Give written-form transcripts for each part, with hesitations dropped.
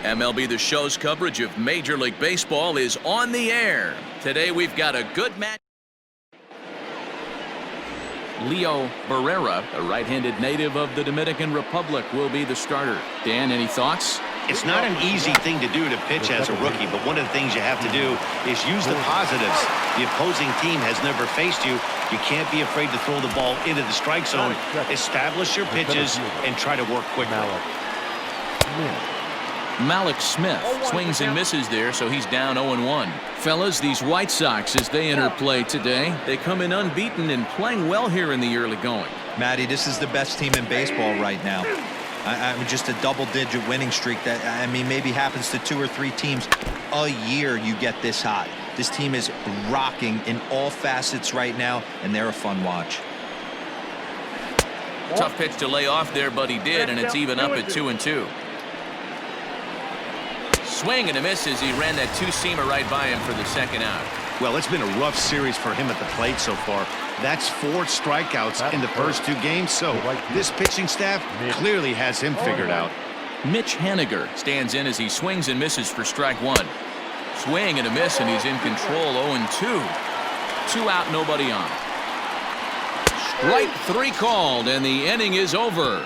MLB The Show's coverage of Major League Baseball is on the air. Today we've got a good match. Leo Barrera, a right-handed native of the Dominican Republic, will be the starter. Dan, any thoughts? It's not an easy thing to do to pitch as a rookie, but one of the things you have to do is use the positives. The opposing team has never faced you. You can't be afraid to throw the ball into the strike zone. Establish your pitches and try to work quickly. Malik Smith swings and misses there, so he's down 0-1. Fellas, these White Sox, as they enter play today, they come in unbeaten and playing well here in the early going. Matty, this is the best team in baseball right now. I'm just a double-digit winning streak that, I mean, maybe happens to 2 or 3 teams a year you get this hot. This team is rocking in all facets right now, and they're a fun watch. Tough pitch to lay off there, but he did, and it's even up at 2-2. Swing and a miss as he ran that two-seamer right by him for the second out. Well, it's been a rough series for him at the plate so far. That's 4 strikeouts in the first 2 games, so this pitching staff clearly has him figured out. Mitch Haniger stands in as he swings and misses for strike 1. Swing and a miss, and he's in control. 0-2. 2 out, nobody on. Strike 3 called, and the inning is over.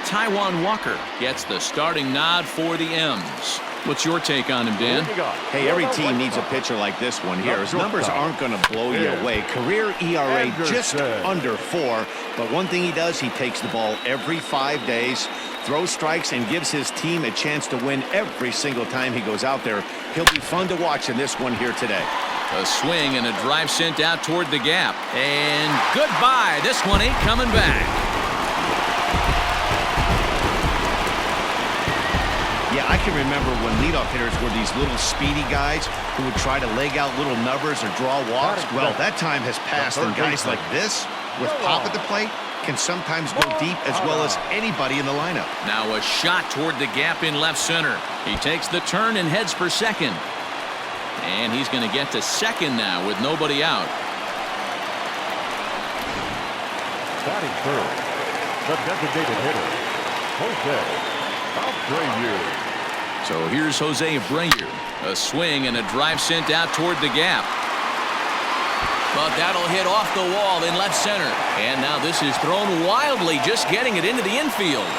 Taijuan Walker gets the starting nod for the M's. What's your take on him, Dan? Hey, every team needs a pitcher like this one here. His numbers aren't going to blow you away. Career ERA just under 4. But one thing he does, he takes the ball every 5 days, throws strikes, and gives his team a chance to win every single time he goes out there. He'll be fun to watch in this one here today. A swing and a drive sent out toward the gap. And goodbye. This one ain't coming back. Yeah, I can remember when leadoff hitters were these little speedy guys who would try to leg out little numbers or draw walks. Well, that time has passed, and guys like this, with pop at the plate, can sometimes go deep as well as anybody in the lineup. Now a shot toward the gap in left center. He takes the turn and heads for second. And he's going to get to second now with nobody out. Batting third, the designated hitter, Jose Abreu. So here's Jose Abreu. A swing and a drive sent out toward the gap. But that'll hit off the wall in left center. And now this is thrown wildly, just getting it into the infield.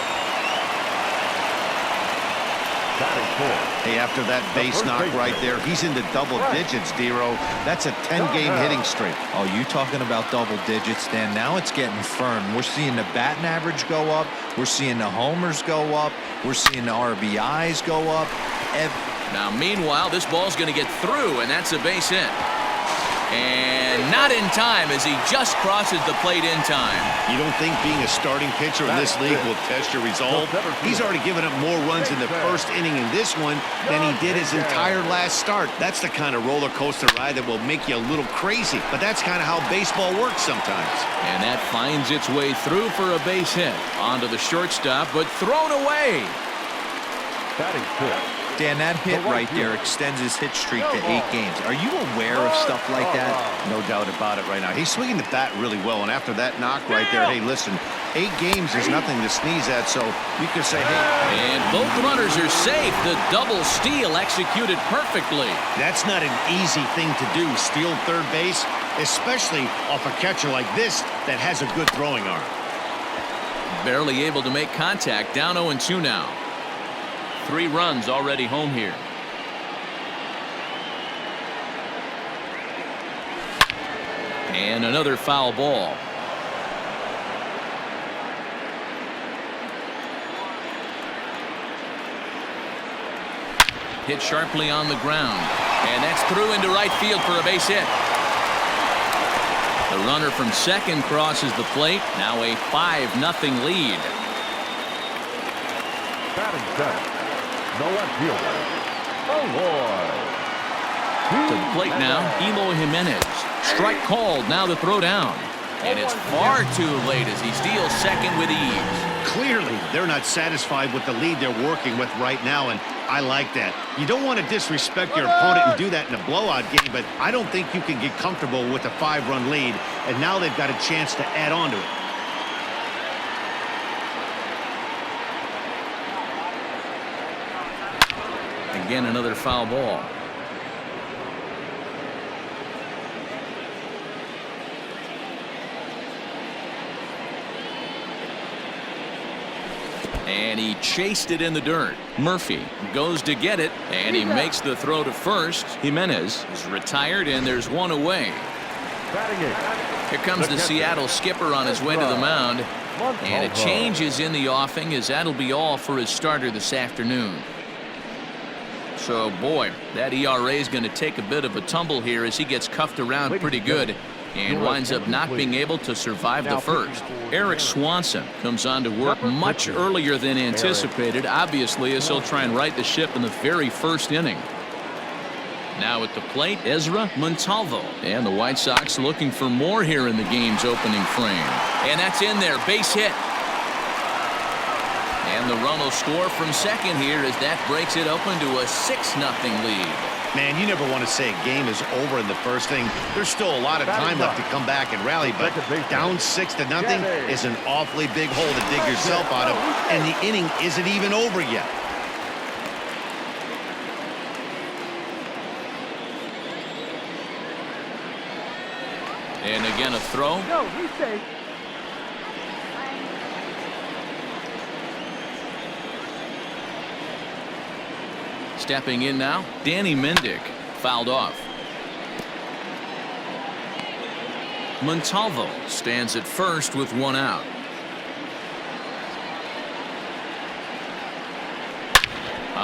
Hey, after that base knock right there, he's into double digits, Dero. That's a 10-game hitting streak. Oh, you talking about double digits, Dan? Now it's getting firm. We're seeing the batting average go up. We're seeing the homers go up. We're seeing the RBIs go up. Now, meanwhile, this ball's going to get through, and that's a base hit. And not in time as he just crosses the plate in time. You don't think being a starting pitcher in this league will test your resolve? He's already given up more runs in the first inning in this one than he did his entire last start. That's the kind of roller coaster ride that will make you a little crazy. But that's kind of how baseball works sometimes. And that finds its way through for a base hit. Onto the shortstop, but thrown away. Batting fifth. Dan, that hit right there extends his hit streak to 8 games. Are you aware of stuff like that? No doubt about it right now. He's swinging the bat really well, and after that knock right there, hey, listen, 8 games is nothing to sneeze at, so you can say, hey. And both runners are safe. The double steal executed perfectly. That's not an easy thing to do, steal third base, especially off a catcher like this that has a good throwing arm. Barely able to make contact. Down 0-2 now. 3 runs already home here. And another foul ball. Hit sharply on the ground. And that's through into right field for a base hit. The runner from second crosses the plate. Now a 5-0 lead. Batting seventh. No outfielder. To the plate now, Eloy Jimenez. Strike called, now the throw down. And it's far too late as he steals second with ease. Clearly, they're not satisfied with the lead they're working with right now, and I like that. You don't want to disrespect your opponent and do that in a blowout game, but I don't think you can get comfortable with a 5-run lead, and now they've got a chance to add on to it. again, another foul ball. And he chased it in the dirt. Murphy goes to get it, and he makes the throw to first. Jimenez is retired, and there's one away. Here comes the Seattle skipper on his way to the mound. And a change is in the offing, as that'll be all for his starter this afternoon. So, boy, that ERA is going to take a bit of a tumble here as he gets cuffed around pretty good and winds up not being able to survive the first. Eric Swanson comes on to work much earlier than anticipated, obviously, as he'll try and right the ship in the very first inning. Now at the plate, Ezra Montalvo. And the White Sox looking for more here in the game's opening frame. And that's in there, base hit. And the run will score from second here as that breaks it open to a 6-0 lead. Man, you never want to say a game is over in the first inning. There's still a lot of time left to come back and rally, but down 6-0 is an awfully big hole to dig yourself out of, and the inning isn't even over yet. And again, a throw. No, he's safe. Stepping in now, Danny Mendick, fouled off. Montalvo stands at first with one out.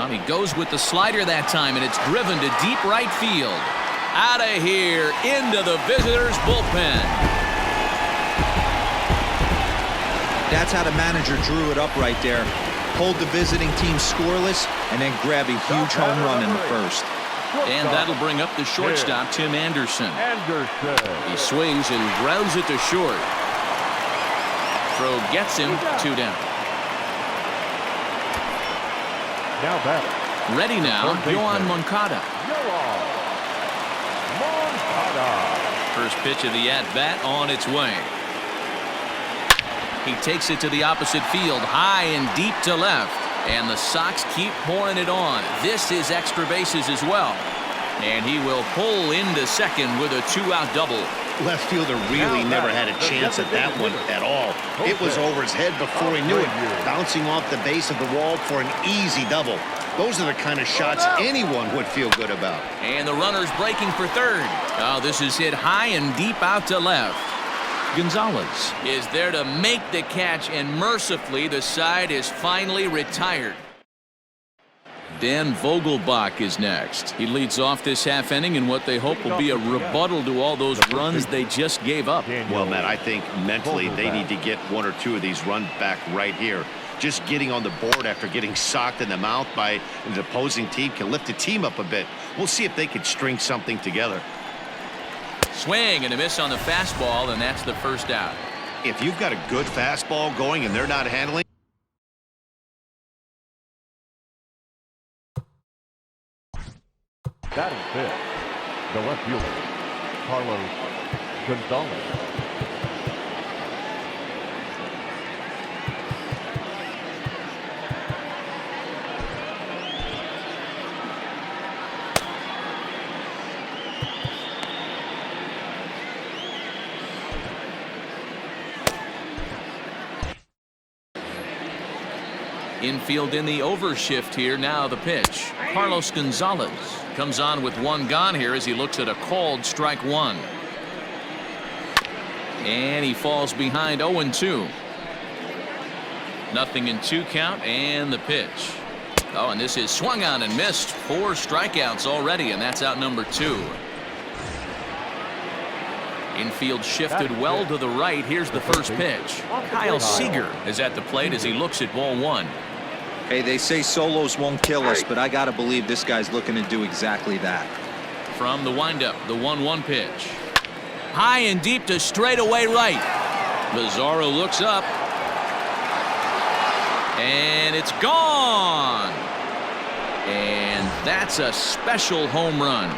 He goes with the slider that time, and it's driven to deep right field. Out of here, into the visitors' bullpen. That's how the manager drew it up right there. Hold the visiting team scoreless and then grab a huge home run in the first. And that'll bring up the shortstop, Tim Anderson. He swings and grounds it to short. Throw gets him, 2 down. Now batter. Ready now, Yoan Moncada. First pitch of the at-bat on its way. He takes it to the opposite field, high and deep to left. And the Sox keep pouring it on. This is extra bases as well. And he will pull into second with a 2-out double. Left fielder really never had a chance at that one at all. It was over his head before he knew it, bouncing off the base of the wall for an easy double. Those are the kind of shots anyone would feel good about. And the runner's breaking for third. Oh, this is hit high and deep out to left. Gonzalez is there to make the catch, and mercifully the side is finally retired. Dan Vogelbach is next. He leads off this half inning in what they hope will be a rebuttal to all those runs they just gave up. Well, Matt, I think mentally they need to get 1 or 2 of these runs back right here. Just getting on the board after getting socked in the mouth by an opposing team can lift the team up a bit. We'll see if they can string something together. Swing and a miss on the fastball, and that's the first out. If you've got a good fastball going and they're not handling, Batting fifth, the left fielder, Carlos Gonzalez. Infield in the overshift here. Now the pitch. Carlos Gonzalez comes on with 1 gone here as he looks at a called strike 1. And he falls behind 0-2. Nothing in 2 count, and the pitch. Oh, and this is swung on and missed. 4 strikeouts already, and that's out number 2. Infield shifted well to the right. Here's the first pitch. Kyle Seager is at the plate as he looks at ball 1. Hey, they say solos won't kill us, but I got to believe this guy's looking to do exactly that. From the windup, the 1-1 pitch. High and deep to straightaway right. Bizarro looks up. And it's gone. And that's a special home run.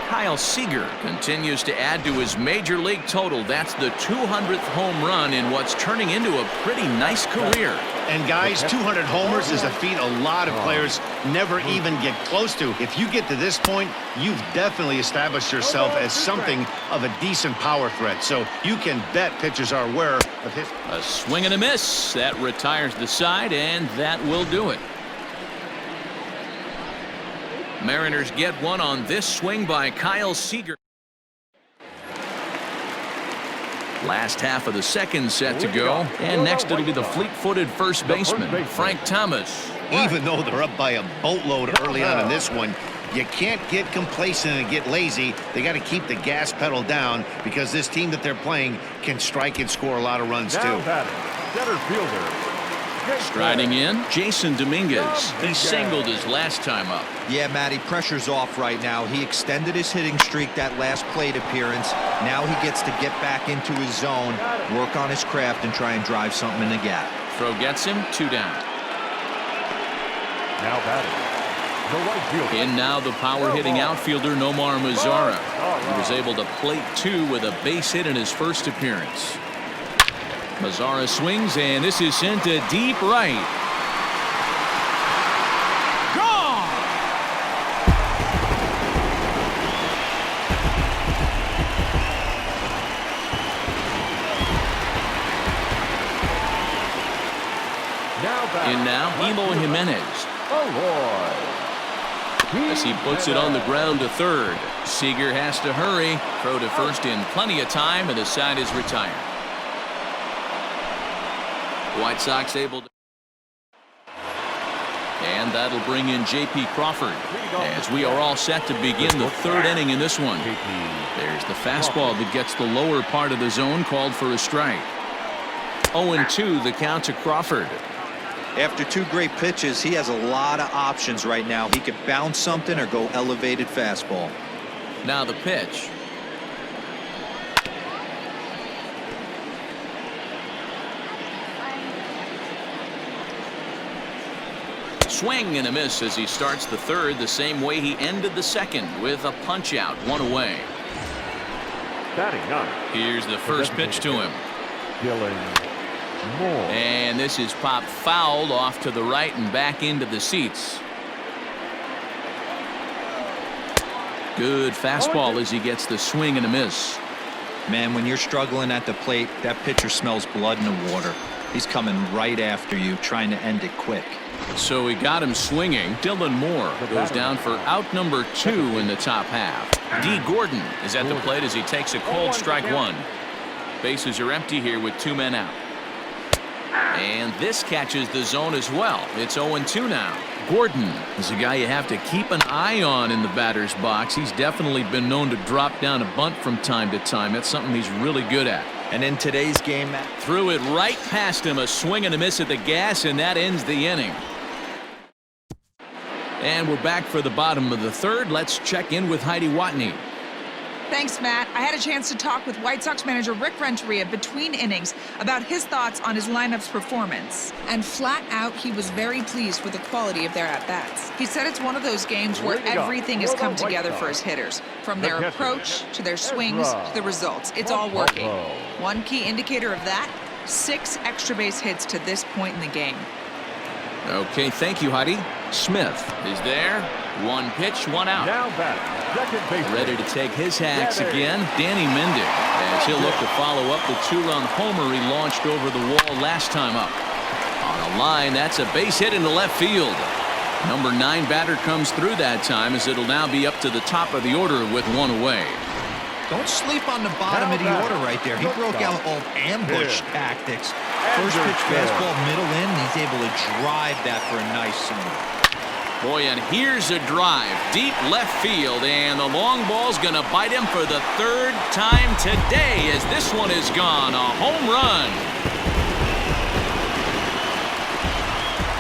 Kyle Seager continues to add to his major league total. That's the 200th home run in what's turning into a pretty nice career. And guys, 200 homers is a feat a lot of players never even get close to. If you get to this point, you've definitely established yourself as something of a decent power threat. So you can bet pitchers are aware of his. A swing and a miss. That retires the side, and that will do it. Mariners get one on this swing by Kyle Seager. Last half of the second set to go, and next it'll be the fleet-footed first baseman, Frank Thomas. Even though they're up by a boatload early on in this one, you can't get complacent and get lazy. They got to keep the gas pedal down because this team that they're playing can strike and score a lot of runs too. Center fielder. Striding in, Jason Dominguez. He singled his last time up. Yeah, Matty, pressure's off right now. He extended his hitting streak that last plate appearance. Now he gets to get back into his zone, work on his craft, and try and drive something in the gap. Throw gets him, 2 down. Now batting, the right fielder. In now the power-hitting outfielder Nomar Mazara. He was able to plate 2 with a base hit in his first appearance. Mazara swings, and this is sent to deep right. Gone! In now, Eloy Jimenez. As he puts it on the ground to third. Seager has to hurry. Throw to first in plenty of time, and the side is retired. White Sox able to. And that'll bring in J.P. Crawford as we are all set to begin the third inning in this one. There's the fastball that gets the lower part of the zone, called for a strike. 0-2 the count to Crawford. After 2 great pitches, he has a lot of options right now. He could bounce something or go elevated fastball. Now the pitch. Swing and a miss as he starts the third the same way he ended the second, with a punch out, 1 away. Here's the first pitch to him. And this is popped fouled off to the right and back into the seats. Good fastball as he gets the swing and a miss. Man, when you're struggling at the plate, that pitcher smells blood in the water. He's coming right after you, trying to end it quick. So he got him swinging. Dylan Moore goes down for out number 2 in the top half. D. Gordon is at the plate as he takes a cold strike 1. Bases are empty here with 2 men out. And this catches the zone as well. It's 0-2 now. Gordon is a guy you have to keep an eye on in the batter's box. He's definitely been known to drop down a bunt from time to time. That's something he's really good at. And in today's game, threw it right past him, a swing and a miss at the gas, and that ends the inning. And we're back for the bottom of the third. Let's check in with Heidi Watney. Thanks, Matt. I had a chance to talk with White Sox manager Rick Renteria between innings about his thoughts on his lineup's performance. And flat out, he was very pleased with the quality of their at-bats. He said it's one of those games where everything has come together for his hitters. From their approach, to their swings, to the results. It's all working. One key indicator of that, 6 extra base hits to this point in the game. Okay, thank you, Heidi. Smith is there. 1 pitch, 1 out. Now back, second base. Ready to take his hacks again, Danny Mendick, as he'll look to follow up the 2-run homer he launched over the wall last time up. On a line, that's a base hit into left field. Number 9 batter comes through that time, as it'll now be up to the top of the order with 1 away. Don't sleep on the bottom of the order right there. He broke out old ambush tactics. First pitch fastball, middle in, and he's able to drive that for a nice single. Boy, and here's a drive deep left field, and the long ball's going to bite him for the 3rd time today, as this one is gone. A home run.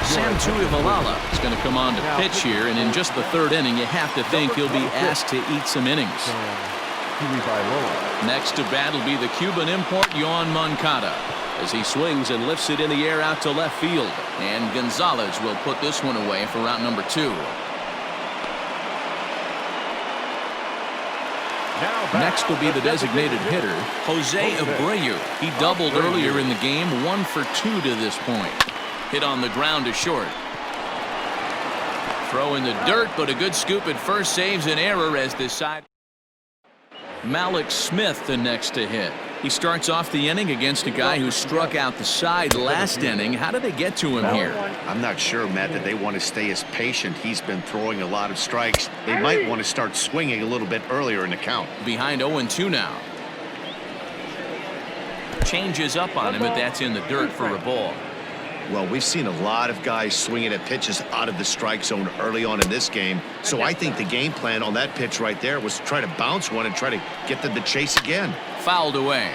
Sam Tuivalala is going to come on to pitch here, and in just the 3rd inning, you have to think he'll be asked to eat some innings. Next to bat will be the Cuban import, Yoan Moncada, as he swings and lifts it in the air out to left field. And Gonzalez will put this one away for route number 2. Next will be the designated hitter, Jose Abreu. He doubled earlier in the game, 1 for 2 to this point. Hit on the ground to short. Throw in the dirt, but a good scoop at first saves an error as this side. Malik Smith the next to hit. He starts off the inning against a guy who struck out the side last inning. How did they get to him here? I'm not sure, Matt, that they want to stay as patient. He's been throwing a lot of strikes. They might want to start swinging a little bit earlier in the count. Behind 0-2 now. Changes up on him, but that's in the dirt for a ball. Well, we've seen a lot of guys swinging at pitches out of the strike zone early on in this game. So I think the game plan on that pitch right there was to try to bounce one and try to get them to chase again. Fouled away.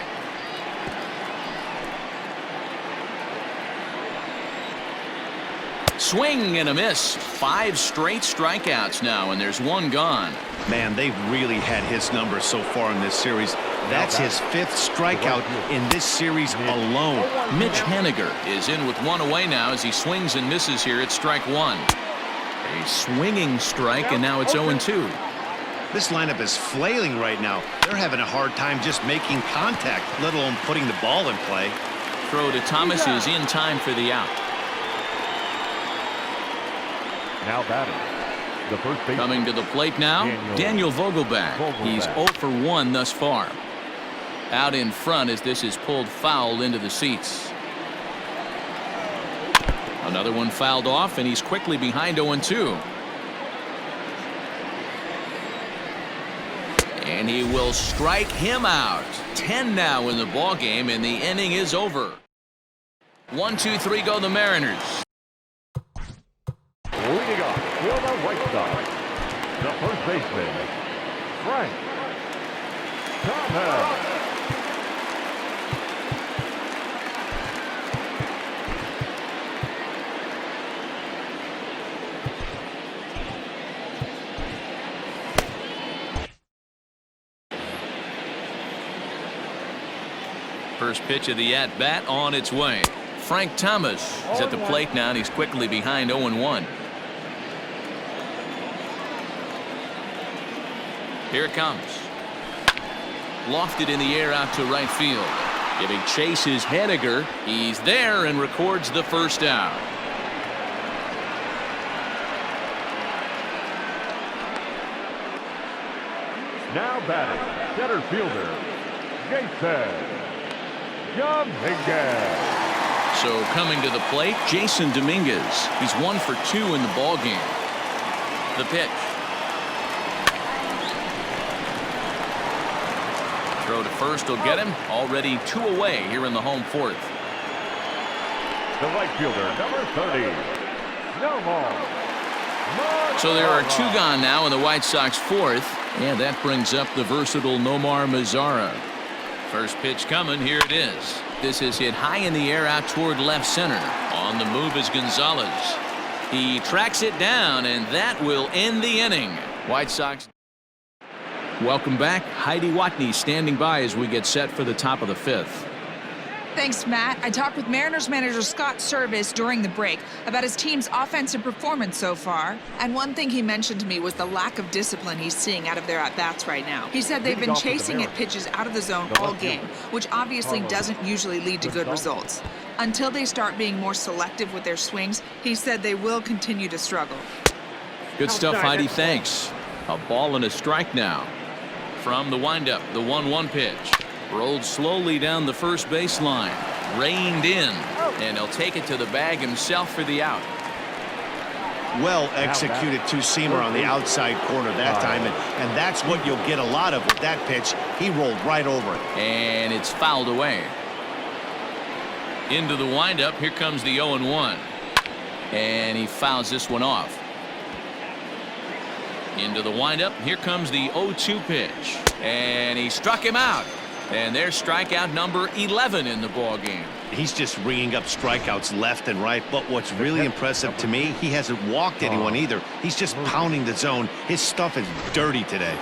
Swing and a miss. 5 straight strikeouts now, and there's 1 gone. Man, they've really had his number so far in this series. That's his 5th strikeout in this series alone. Mitch Haniger is in with 1 away now as he swings and misses here at strike 1. A swinging strike, and now it's 0-2. This lineup is flailing right now. They're having a hard time just making contact, let alone putting the ball in play. Throw to Thomas is in time for the out. Now batting. The first baseman. Coming to the plate now, Daniel Vogelback. He's 0 for 1 thus far. Out in front as this is pulled foul into the seats. Another one fouled off, and he's quickly behind 0-2. And he will strike him out. 10 now in the ball game, and the inning is over. 1, 2, 3 go the Mariners. Leading off for the White Sox, the first baseman, Frank Thomas. First pitch of the at-bat on its way. Frank Thomas is at the plate now, and he's quickly behind 0-1. Here it comes. Lofted in the air out to right field. Giving chase is Haniger. He's there and records the first out. Now batting, center fielder, Jason Dominguez. So coming to the plate, Jason Dominguez. He's 1 for 2 in the ball game. The pitch. Throw to first will get him. Already 2 away here in the home 4th. The right fielder, number 30, Nomar. So there are 2 gone now in the White Sox 4th, and that brings up the versatile Nomar Mazara. First pitch coming. Here it is. This is hit high in the air out toward left center. On the move is Gonzalez. He tracks it down, and that will end the inning. White Sox. Welcome back. Heidi Watney standing by as we get set for the top of the 5th. Thanks, Matt. I talked with Mariners manager Scott Service during the break about his team's offensive performance so far. And one thing he mentioned to me was the lack of discipline he's seeing out of their at-bats right now. He said they've been chasing at pitches out of the zone all game, which obviously doesn't usually lead to good results. Until they start being more selective with their swings, he said they will continue to struggle. Good stuff, Heidi. Thanks. A ball and a strike now. From the windup, the 1-1 pitch. Rolled slowly down the first baseline. Reined in. And he'll take it to the bag himself for the out. Well executed two-seamer on the outside corner that time. And that's what you'll get a lot of with that pitch. He rolled right over it. And it's fouled away. Into the windup. Here comes the 0-1. And he fouls this one off. Into the windup. Here comes the 0-2 pitch. And he struck him out. And there's strikeout number 11 in the ball game. He's just ringing up strikeouts left and right. But what's really impressive to me, he hasn't walked anyone either. He's just pounding the zone. His stuff is dirty today.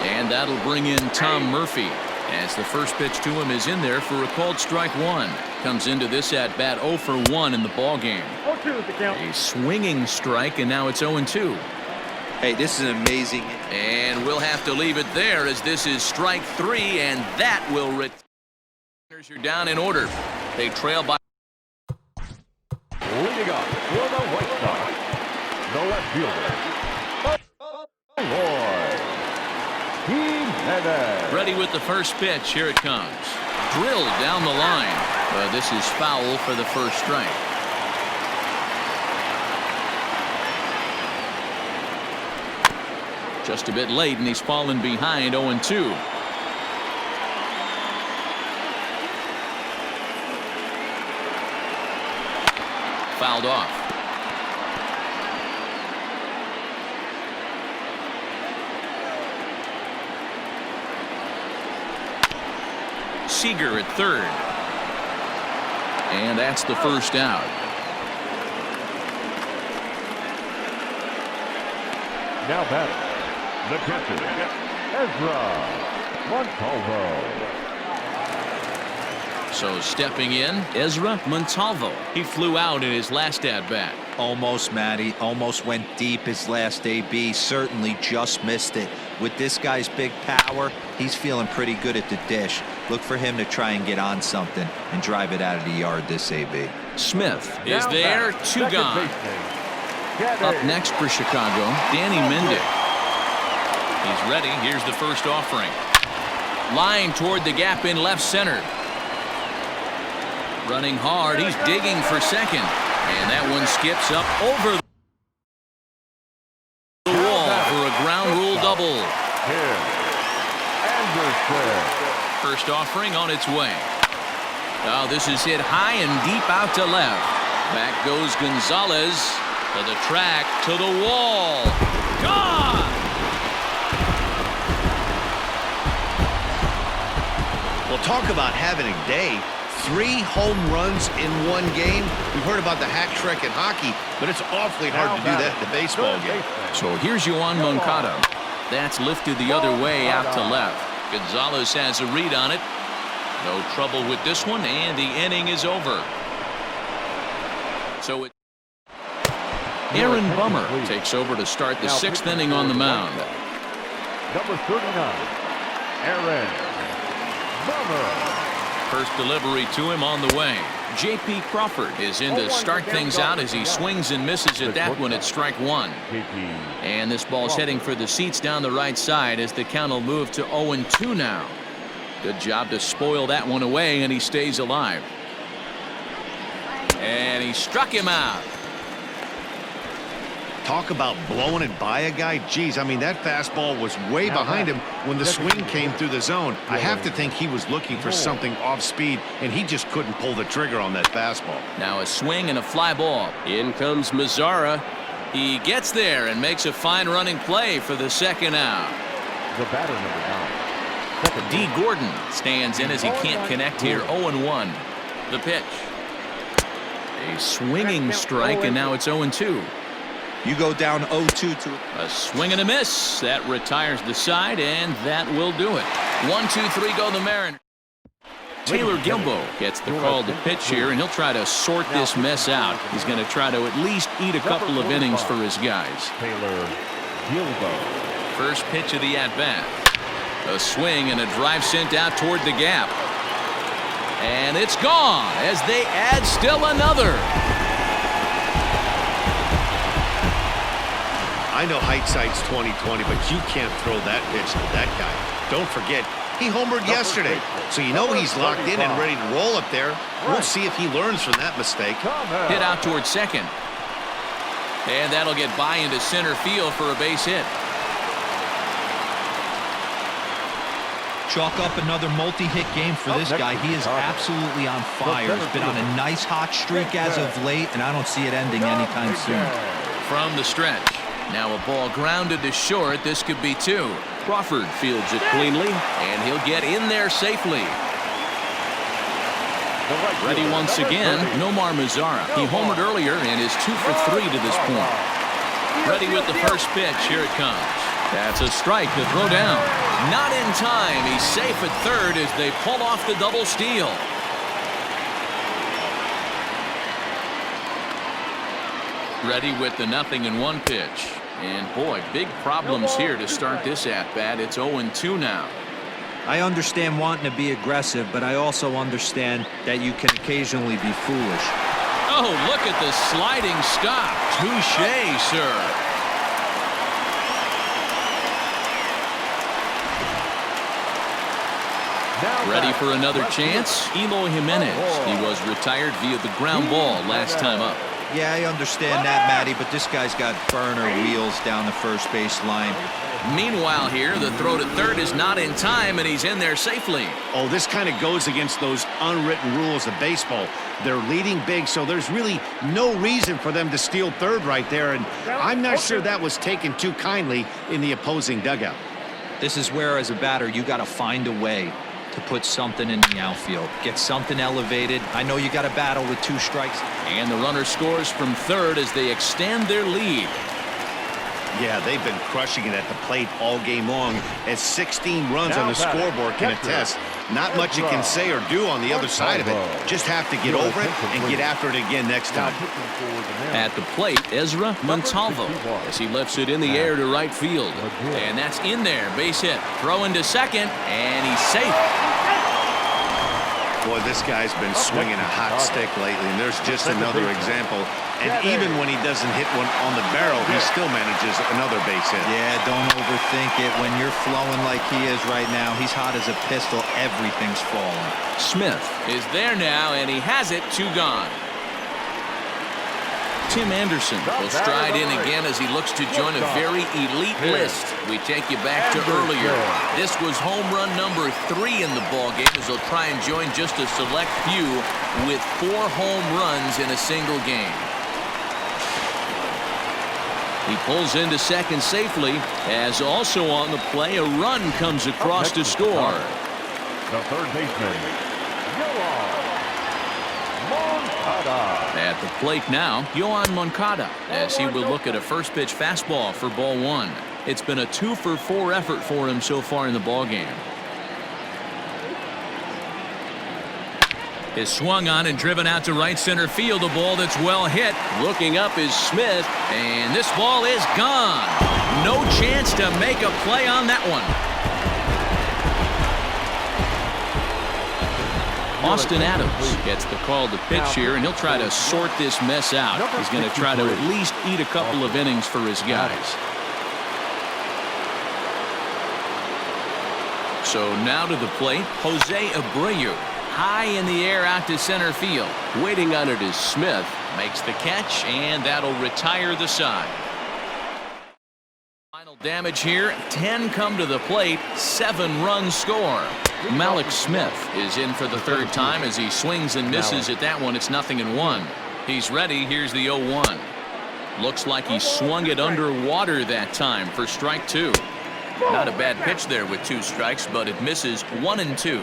And that'll bring in Tom Murphy as the first pitch to him is in there for a called strike 1. Comes into this at bat 0 for 1 in the ball game. A swinging strike, and now it's 0-2. Hey, this is amazing. And we'll have to leave it there as this is strike 3, and that will return. You're down in order. They trail by. Leading up for the White Sox, the left fielder, Lloyd. Ready with the first pitch. Here it comes. Drilled down the line. This is foul for the first strike. Just a bit late, and he's fallen behind 0-2. Fouled off. Seager at third. And that's the first out. Now batting, the catcher, Ezra Montalvo. So stepping in, Ezra Montalvo. He flew out in his last at-bat. Almost, Matty. Almost went deep his last AB. Certainly just missed it. With this guy's big power, he's feeling pretty good at the dish. Look for him to try and get on something and drive it out of the yard this AB. Smith is there, 2 gone. Up next for Chicago, Danny Mendick. He's ready. Here's the first offering. Line toward the gap in left center. Running hard. He's digging for second. And that one skips up over the wall for a ground rule double. First offering on its way. Oh, this is hit high and deep out to left. Back goes Gonzalez to the track, to the wall. Gone! Well, talk about having a day. 3 home runs in one game. We've heard about the hat trick in hockey, but it's awfully hard to do that in a baseball game. So here's Yoan Moncada. That's lifted the other way out to left. Gonzalez has a read on it. No trouble with this one, and the inning is over. So Aaron Bummer takes over to start the 6th inning on the mound. Number 39, Aaron Bummer. First delivery to him on the way. J.P. Crawford is in to start things out as he swings and misses at that one at strike 1. And this ball's heading for the seats down the right side as the count will move to 0-2 now. Good job to spoil that one away, and he stays alive. And he struck him out. Talk about blowing it by a guy. Geez, I mean, that fastball was way behind him when the swing came through the zone. I have to think he was looking for something off speed, and he just couldn't pull the trigger on that fastball. Now a swing and a fly ball. In comes Mazzara. He gets there and makes a fine running play for the second out. The batter, number 9. D. Gordon stands in as he can't connect here. 0-1. The pitch. A swinging strike, and now it's 0-2. You go down 0-2 to a swing and a miss. That retires the side, and that will do it. 1-2-3 go the Mariners. Taylor Gilbo gets the call to pitch here, and he'll try to sort this mess out. He's going to try to at least eat a couple of innings for his guys. Taylor Gilbo. First pitch of the at-bat. A swing and a drive sent out toward the gap. And it's gone as they add still another. I know hindsight's 20/20, but you can't throw that pitch to that guy. Don't forget, he homered yesterday, so you know he's locked in and ready to roll up there. We'll see if he learns from that mistake. Hit out towards second. And that'll get by into center field for a base hit. chalk up another multi-hit game for this guy. He is absolutely on fire. He's been on a nice hot streak as of late, and I don't see it ending anytime soon. From the stretch. Now a ball grounded to short. This could be two. Crawford fields it cleanly, and he'll get in there safely. Ready once again, Nomar Mazzara. He homered earlier and is 2 for 3 to this point. Ready with the first pitch. Here it comes. That's a strike to throw down. Not in time. He's safe at third as they pull off the double steal. Ready with the 0-1 pitch. And boy, big problems here to start this at-bat. It's 0-2 now. I understand wanting to be aggressive, but I also understand that you can occasionally be foolish. Oh, look at the sliding stop. Touché, sir. Ready for another chance? Eloy Jimenez. He was retired via the ground ball last time up. Yeah, I understand that, Matty, but this guy's got burner wheels down the first base line. Meanwhile here, the throw to third is not in time, and he's in there safely. Oh, this kind of goes against those unwritten rules of baseball. They're leading big, so there's really no reason for them to steal third right there, and I'm not sure that was taken too kindly in the opposing dugout. This is where, as a batter, you got to find a way to put something in the outfield. Get something elevated. I know you got to battle with 2 strikes. And the runner scores from third as they extend their lead. Yeah, they've been crushing it at the plate all game long, as 16 runs on the scoreboard can attest. Not much you can say or do on the other side of it. Just have to get over it and get after it again next time. At the plate, Ezra Montalvo, as he lifts it in the air to right field. And that's in there, base hit. Throw into second, and he's safe. Boy, this guy's been swinging a hot stick lately, and there's just another example. And even when he doesn't hit one on the barrel, he still manages another base hit. Yeah, don't overthink it. When you're flowing like he is right now, he's hot as a pistol. Everything's falling. Smith is there now, and he has it, 2 gone. Tim Anderson will stride in again as he looks to join a very elite list. We take you back to earlier. This was home run number 3 in the ballgame, as he'll try and join just a select few with 4 home runs in a single game. He pulls into second safely, as also on the play a run comes across to score. The third baseman, At the plate now, Yohan Moncada, as he will look at a first pitch fastball for ball 1. It's been a 2-for-4 effort for him so far in the ballgame. Is swung on and driven out to right center field. A ball that's well hit. Looking up is Smith, and this ball is gone. No chance to make a play on that one. Austin Adams gets the call to pitch here, and he'll try to sort this mess out. He's going to try to at least eat a couple of innings for his guys. So now to the plate, Jose Abreu. High in the air out to center field. Waiting on it is Smith. Makes the catch, and that'll retire the side. Final damage here. 10 come to the plate. 7 runs score. Malik Smith is in for the 3rd time as he swings and misses at that one. It's 0-1. He's ready. Here's the 0-1. Looks like he swung it underwater that time for strike 2. Not a bad pitch there with 2 strikes, but it misses 1-2.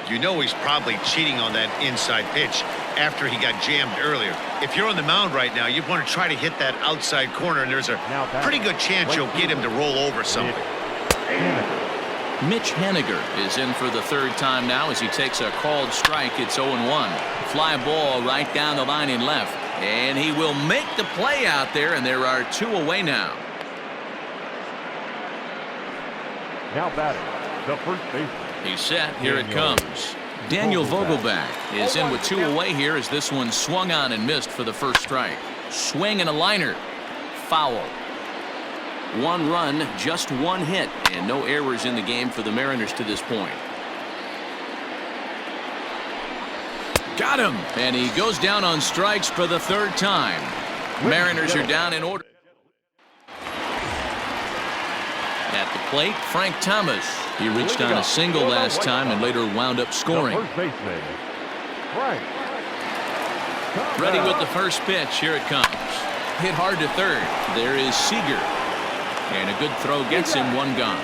You know he's probably cheating on that inside pitch after he got jammed earlier. If you're on the mound right now, you want to try to hit that outside corner, and there's a pretty good chance you'll get him to roll over something. Mitch Haniger is in for the 3rd time now as he takes a called strike. It's 0-1. Fly ball right down the line in left. And he will make the play out there, and there are 2 away now. now batting, the first baseman. He's set. Here it comes. Daniel Vogelback is in with 2 away here as this one swung on and missed for the first strike. Swing and a liner. Foul. 1 run, just 1 hit, and no errors in the game for the Mariners to this point. Got him, and he goes down on strikes for the 3rd time. Mariners are down in order. At the plate, Frank Thomas. He reached on a single last time and later wound up scoring. First baseman, Frank. Ready with the first pitch. Here it comes. Hit hard to third. There is Seager. And a good throw gets him 1 gone.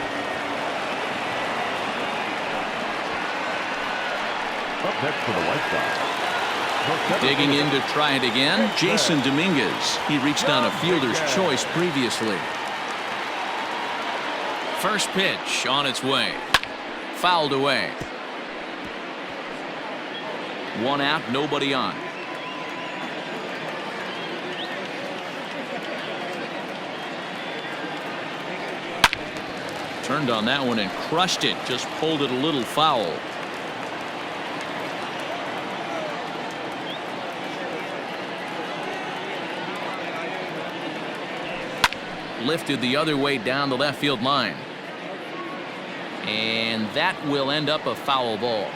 Up next for the White Sox. Digging in to try it again, Jason Dominguez. He reached on a fielder's choice previously. First pitch on its way. Fouled away. 1 out, nobody on. Turned on that one and crushed it. Just pulled it a little foul. Lifted the other way down the left field line. And that will end up a foul ball.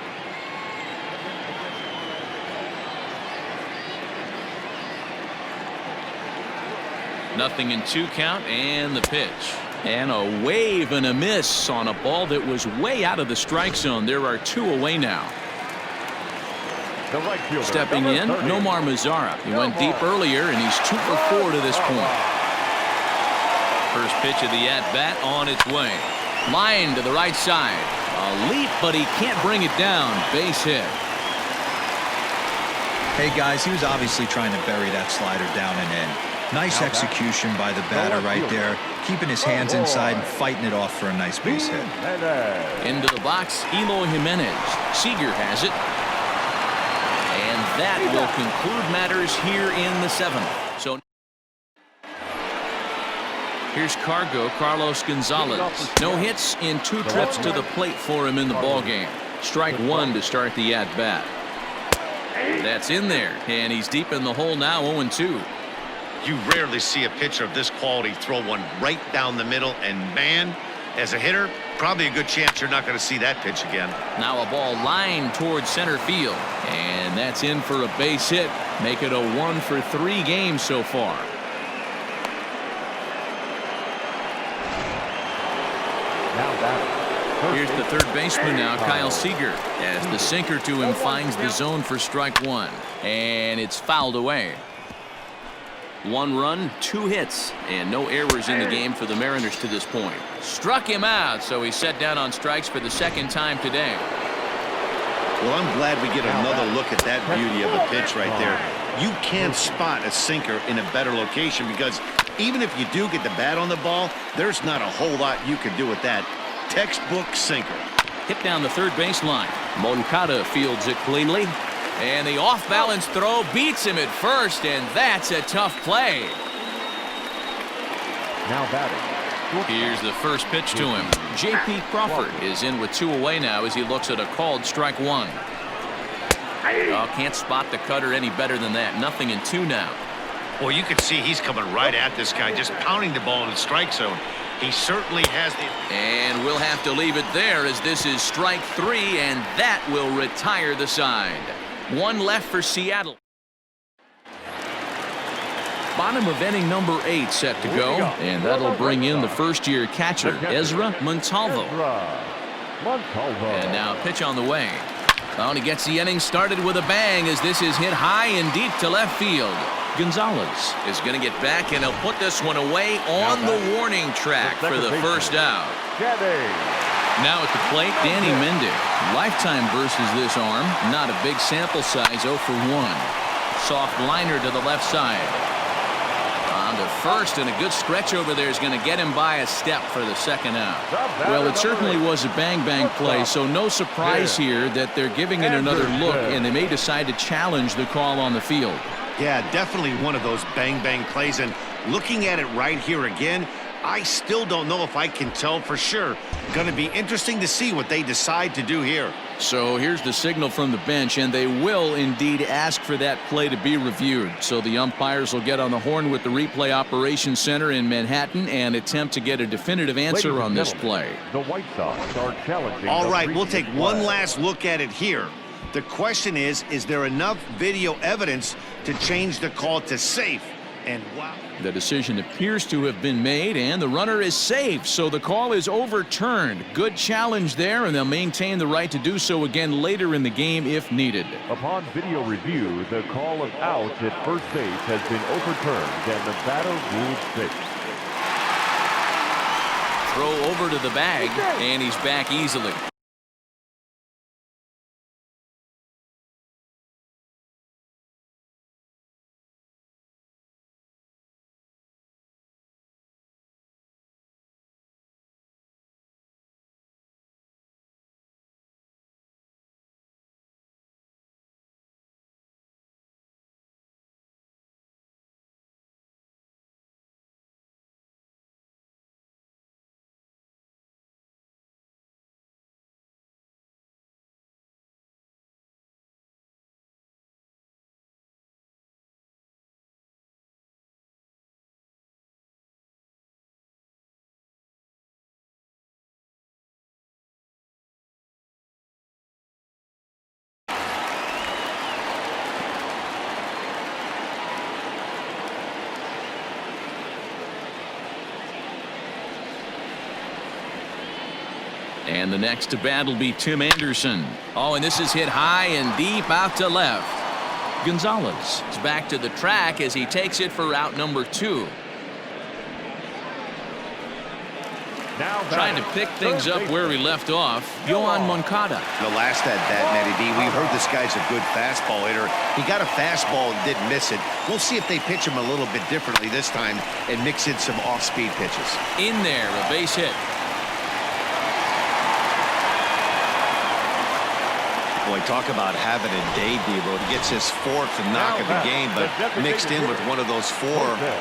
Nothing in 2 count, and the pitch. And a wave and a miss on a ball that was way out of the strike zone. There are 2 away now. The right fielder, Stepping in, 30. Nomar Mazara. He went deep earlier, and he's 2 for 4 to this point. First pitch of the at-bat on its way. Line to the right side. A leap, but he can't bring it down. Base hit. Hey, guys, he was obviously trying to bury that slider down and in. Nice execution by the batter right there, keeping his hands inside and fighting it off for a nice base hit. Into the box, Eloy Jimenez. Seager has it. And that will conclude matters here in the 7th. So here's Carlos Gonzalez. No hits in 2 trips to the plate for him in the ballgame. Strike 1 to start the at-bat. That's in there, and he's deep in the hole now, 0-2. You rarely see a pitcher of this quality throw one right down the middle, and man, as a hitter, probably a good chance you're not going to see that pitch again. Now a ball lined towards center field, and that's in for a base hit. Make it a 1 for 3 game so far. Here's the third baseman now, Kyle Seager, as the sinker to him finds the zone for strike 1, and it's fouled away. 1 run, 2 hits, and no errors in the game for the Mariners to this point. Struck him out, so he's set down on strikes for the 2nd time today. Well, I'm glad we get another look at that beauty of a pitch right there. You can't spot a sinker in a better location because even if you do get the bat on the ball, there's not a whole lot you can do with that. Textbook sinker. Hit down the third baseline. Moncada fields it cleanly. And the off-balance throw beats him at first, and that's a tough play. Now batting. Here's the first pitch to him. J.P. Crawford is in with 2 away now as he looks at a called strike 1. Oh, can't spot the cutter any better than that. Nothing in 2 now. Well, you can see he's coming right at this guy, just pounding the ball in the strike zone. He certainly has the... And we'll have to leave it there as this is strike 3, and that will retire the side. 1 left for Seattle. Bottom of inning number 8 set to go, and that'll bring in the first-year catcher, Ezra Montalvo. And now pitch on the way. Oh, and he gets the inning started with a bang as this is hit high and deep to left field. Gonzalez is going to get back, and he'll put this one away on the warning track for the first out. Now at the plate, Danny Mendick. Lifetime versus this arm. Not a big sample size, 0 for 1. Soft liner to the left side. On to first, and a good stretch over there is going to get him by a step for the 2nd out. Well, it certainly was a bang-bang play, so no surprise here that they're giving it another look, and they may decide to challenge the call on the field. Yeah, definitely one of those bang-bang plays, and looking at it right here again, I still don't know if I can tell for sure. Going to be interesting to see what they decide to do here. So here's the signal from the bench, and they will indeed ask for that play to be reviewed. So the umpires will get on the horn with the replay operations center in Manhattan and attempt to get a definitive answer on this play. The White Sox are challenging. All right, we'll take one last look at it here. The question is there enough video evidence to change the call to safe? And wow. The decision appears to have been made, and the runner is safe, so the call is overturned. Good challenge there, and they'll maintain the right to do so again later in the game if needed. Upon video review, the call of outs at first base has been overturned, and the batter ruled safe. Throw over to the bag, and he's back easily. And the next to bat will be Tim Anderson. Oh, and this is hit high and deep out to left. Gonzalez is back to the track as he takes it for out number 2. Now Trying to pick things up where we left off, Yohan Moncada. The last at bat, Matty D, we heard this guy's a good fastball hitter. He got a fastball and didn't miss it. We'll see if they pitch him a little bit differently this time and mix in some off-speed pitches. In there, a base hit. Boy, talk about having a day, Debo. He gets his 4th knock of the game, but mixed in with one of those 4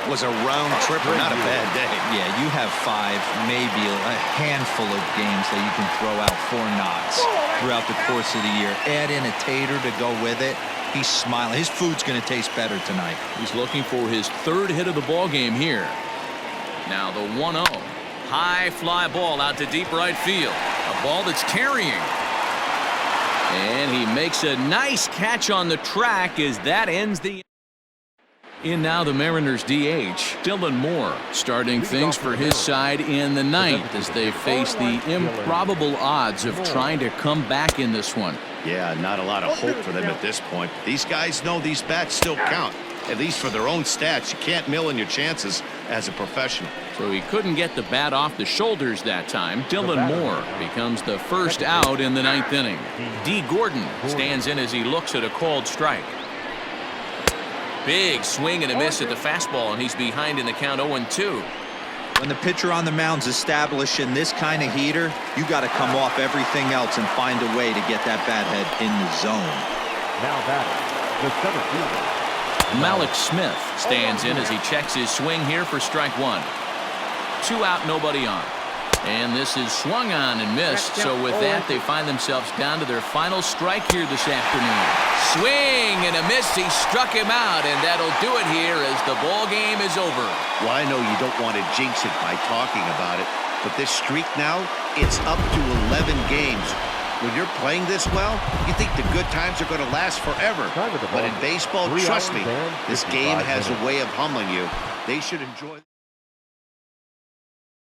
was a round tripper. Not a bad day. Yeah, you have 5, maybe a handful of games that you can throw out 4 knocks throughout the course of the year. Add in a tater to go with it. He's smiling. His food's going to taste better tonight. He's looking for his 3rd hit of the ball game here. Now the 1-0. High fly ball out to deep right field. A ball that's carrying. And he makes a nice catch on the track as that ends the. In now the Mariners DH, Dylan Moore, starting things for his side in the 9th as they face the improbable odds of trying to come back in this one. Yeah, not a lot of hope for them at this point. These guys know these bats still count, at least for their own stats. You can't mill in your chances as a professional. So he couldn't get the bat off the shoulders that time. Dylan Moore becomes the first out in the 9th inning. D. Gordon stands in as he looks at a called strike. Big swing and a miss at the fastball, and he's behind in the count 0-2. When the pitcher on the mound's establishing this kind of heater, you got to come off everything else and find a way to get that bat head in the zone. Now batting, the center fielder, Malik Smith stands in as he checks his swing here for strike 1. 2 out, nobody on. And this is swung on and missed. So with that, they find themselves down to their final strike here this afternoon. Swing and a miss. He struck him out, and that'll do it here as the ball game is over. Well, I know you don't want to jinx it by talking about it, but this streak now, it's up to 11 games. When you're playing this well, you think the good times are going to last forever. But in baseball, trust me, this game has a way of humbling you. They should enjoy